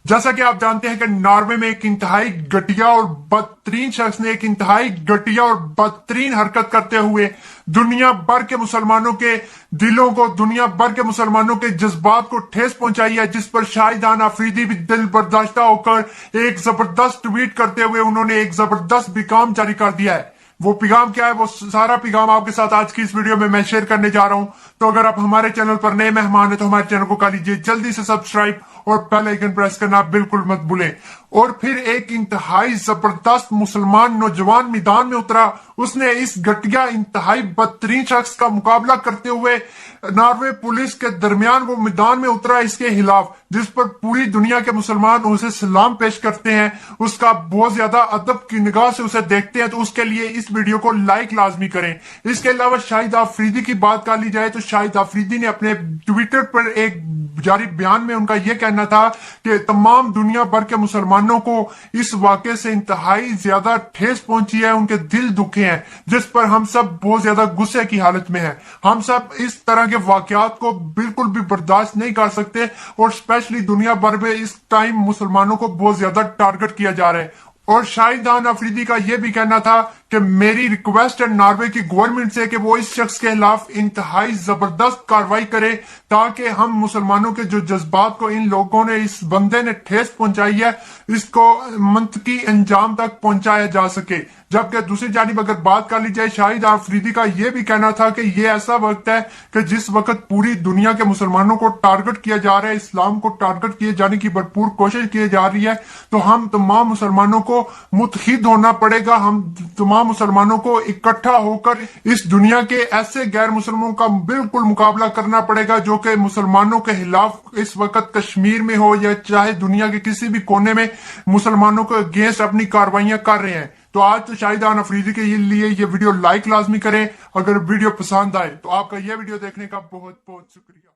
जैसा कि आप जानते हैं कि नॉर्वे में एक इंतहाई घटिया और बदतरीन शख्स ने एक इंतहाई घटिया और बदतरीन हरकत करते हुए दुनिया भर के मुसलमानों के दिलों को, दुनिया भर के मुसलमानों के जज्बात को ठेस पहुंचाई है, जिस पर शाहिदान अफरीदी भी दिल बर्दाश्ता होकर एक जबरदस्त ट्वीट करते हुए उन्होंने एक जबरदस्त पैगाम जारी कर दिया है। वो पैगाम क्या है, वो सारा पैगाम आपके साथ आज की इस वीडियो में मैं शेयर करने जा रहा हूं। तो अगर आप हमारे चैनल पर नए मेहमान हैं तो हमारे चैनल को कर लीजिए जल्दी से सब्सक्राइब और बेल आइकन प्रेस करना बिल्कुल मत भूलें। और फिर एक इंतहाई जबरदस्त मुसलमान नौजवान मैदान में उतरा। उसने इस घटिया इंतहाई बदतरीन शख्स का मुकाबला करते हुए नॉर्वे पुलिस के दरमियान वो मैदान में उतरा इसके खिलाफ, जिस पर पूरी दुनिया के मुसलमान उसे सलाम पेश करते हैं, उसका बहुत ज्यादा अदब की निगाह से उसे देखते हैं। तो उसके लिए इस वीडियो को लाइक लाजमी करें। इसके अलावा शाहिद अफरीदी की बात कर ली जाए तो शाहिद अफरीदी ने अपने ट्विटर पर एक जारी बयान में उनका यह कहना था कि तमाम दुनिया भर के मुसलमानों को इस वाकये से इंतहाई ज्यादा ठेस पहुंची है, उनके दिल दुखे हैं, जिस पर हम सब बहुत ज्यादा गुस्से की हालत में हैं। हम सब इस तरह के वाकयात को बिल्कुल भी बर्दाश्त नहीं कर सकते और स्पेशली दुनिया भर में इस टाइम मुसलमानों को बहुत ज्यादा टारगेट किया जा रहा है। और शाहिदान अफरीदी का यह भी कहना था कि मेरी रिक्वेस्ट है नॉर्वे की गवर्नमेंट से कि वो इस शख्स के खिलाफ इंतहाई जबरदस्त कार्रवाई करे, ताकि हम मुसलमानों के जो जज्बात को इन लोगों ने, इस बंदे ने ठेस पहुंचाई है, इसको मंतकी अंजाम तक पहुंचाया जा सके। जबकि दूसरी जानिब अगर बात कर ली जाए, शाहिद अफरीदी का यह भी कहना था कि यह ऐसा वक्त है कि जिस वक्त पूरी दुनिया के मुसलमानों को टारगेट किया जा रहा है, इस्लाम को टारगेट किए जाने की भरपूर कोशिश की जा रही है, तो हम तमाम मुसलमानों को मुत्तहिद होना पड़ेगा। हम तमाम मुसलमानों को इकट्ठा होकर इस दुनिया के ऐसे गैर मुसलमानों का बिल्कुल मुकाबला करना पड़ेगा जो कि मुसलमानों के खिलाफ इस वक्त कश्मीर में हो या चाहे दुनिया के किसी भी कोने में मुसलमानों के अगेंस्ट अपनी कार्रवाइयां कर रहे हैं। तो आज तो शाहिदान अफरीदी के लिए ये वीडियो लाइक लाजमी करें। अगर वीडियो पसंद आए तो आपका यह वीडियो देखने का बहुत बहुत शुक्रिया।